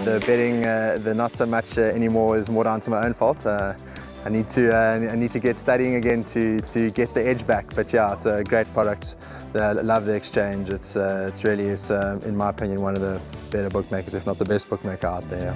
the betting, the not so much anymore, is more down to my own fault. I need to get studying again to get the edge back. But yeah, it's a great product. I love the exchange. It's really, in my opinion, one of the better bookmakers, if not the best bookmaker out there.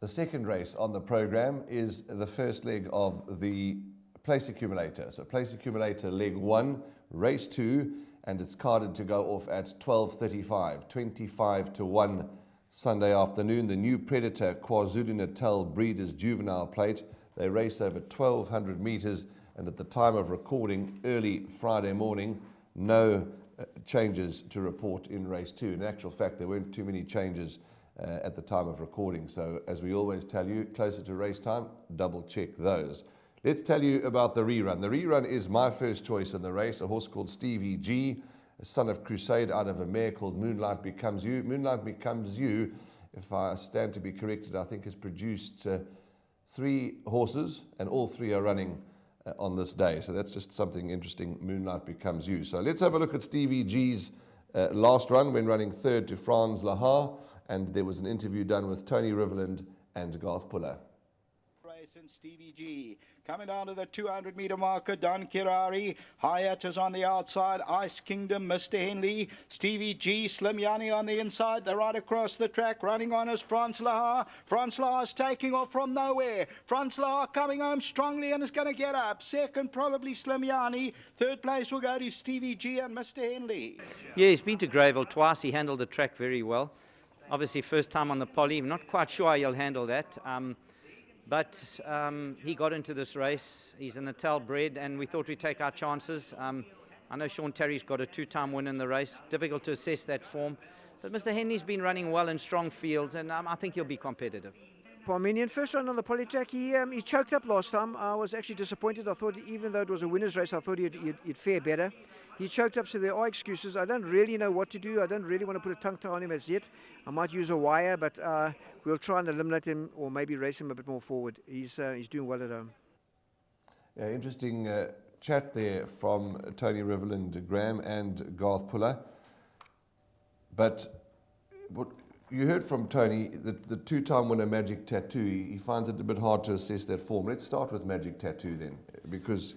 The second race on the program is the first leg of the Place Accumulator. So Place Accumulator leg 1, race 2, and it's carded to go off at 12:35, 25 to 1 Sunday afternoon. The new Predator KwaZulu-Natal Breeders Juvenile Plate. They race over 1,200 meters, and at the time of recording, early Friday morning, no changes to report in race 2. In actual fact, there weren't too many changes at the time of recording. So as we always tell you, closer to race time, double check those. Let's tell you about the rerun. The rerun is my first choice in the race, a horse called Stevie G, a son of Crusade, out of a mare called Moonlight Becomes You. Moonlight Becomes You, if I stand to be corrected, I think has produced 3 horses, and all 3 are running on this day. So that's just something interesting, Moonlight Becomes You. So let's have a look at Stevie G's last run when running 3rd to Franz Lahar, and there was an interview done with Tony Riverland and Garth Puller. And Stevie G coming down to the 200-meter marker. Don Kirari, Hayat is on the outside. Ice Kingdom, Mr. Henley, Stevie G, Slim Yanni on the inside. They're right across the track. Running on is Franz Lahar. Franz Lahar is taking off from nowhere. Franz Lahar coming home strongly and is going to get up. Second, probably Slim Yanni. Third place will go to Stevie G and Mr. Henley. Yeah, he's been to Greyville twice. He handled the track very well. Obviously, first time on the poly. I'm not quite sure how he'll handle that. But he got into this race. He's a Natal bred, and we thought we'd take our chances. I know Sean Terry's got a 2-time win in the race. Difficult to assess that form. But Mr. Henley's been running well in strong fields, and I think he'll be competitive. Parmenion, first run on the poly track, he choked up last time. I was actually disappointed. I thought, even though it was a winner's race, I thought he'd fare better. He choked up, so there are excuses. I don't really know what to do. I don't really want to put a tongue tie on him as yet. I might use a wire, but we'll try and eliminate him, or maybe race him a bit more forward. He's doing well at home. Yeah, interesting chat there from Tony Riverland, Graham and Garth Puller. But what you heard from Tony, the 2-time winner Magic Tattoo, he finds it a bit hard to assess that form. Let's start with Magic Tattoo then, because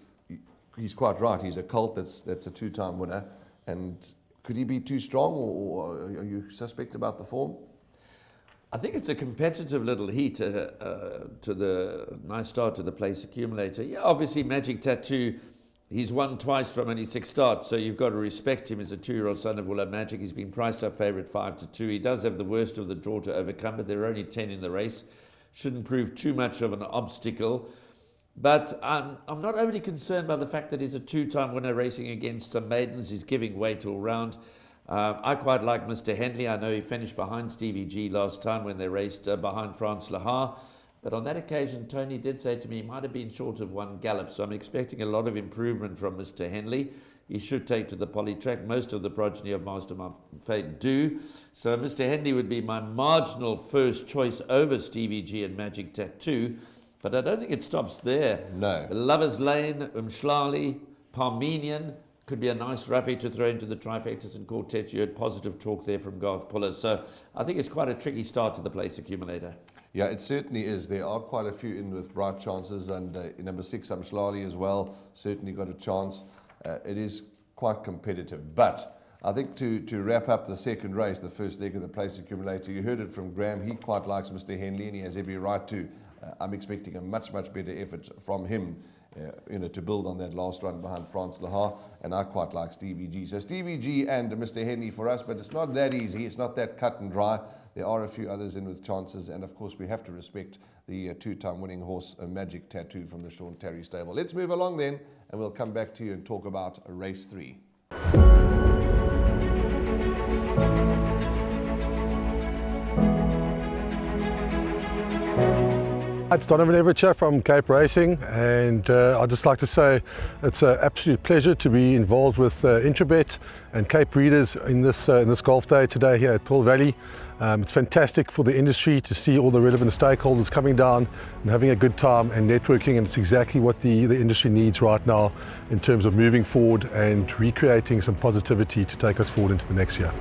he's quite right. He's a colt that's a 2-time winner. And could he be too strong, or are you suspect about the form? I think it's a competitive little heat to the nice start to the Place Accumulator. Yeah, obviously Magic Tattoo, he's won twice from only 6 starts, so you've got to respect him as a 2-year-old son of Willa Magic. He's been priced up favourite 5-2. He does have the worst of the draw to overcome, but there are only 10 in the race. Shouldn't prove too much of an obstacle. But I'm not overly concerned by the fact that he's a 2-time winner racing against some maidens. He's giving weight all round. I quite like Mr. Henley. I know he finished behind Stevie G last time when they raced behind Franz Lahar. But on that occasion, Tony did say to me he might have been short of 1 gallop. So I'm expecting a lot of improvement from Mr. Henley. He should take to the poly track. Most of the progeny of Master My Fate do. So Mr. Henley would be my marginal first choice over Stevie G and Magic Tattoo. But I don't think it stops there. No. Lover's Lane, Umshlali, Parmenion could be a nice roughie to throw into the trifectas and quartets. You heard positive talk there from Garth Puller. So I think it's quite a tricky start to the Place Accumulator. Yeah, it certainly is. There are quite a few in with bright chances, and number 6, Umshlali as well, certainly got a chance. It is quite competitive. But I think to wrap up the second race, the first leg of the Place Accumulator, you heard it from Graham. He quite likes Mr. Henley, and he has every right to. I'm expecting a much better effort from him, to build on that last run behind Franz Lahar, and I quite like Stevie G. So Stevie G and Mr. Henley for us, but it's not that easy. It's not that cut and dry. There are a few others in with chances, and of course we have to respect the 2-time winning horse, Magic Tattoo from the Sean Terry stable. Let's move along then, and we'll come back to you and talk about race 3. It's Donovan Everett from Cape Racing, and I'd just like to say it's an absolute pleasure to be involved with Intrabet and Cape Breeders in this golf day today here at Pearl Valley. It's fantastic for the industry to see all the relevant stakeholders coming down and having a good time and networking, and it's exactly what the industry needs right now in terms of moving forward and recreating some positivity to take us forward into the next year.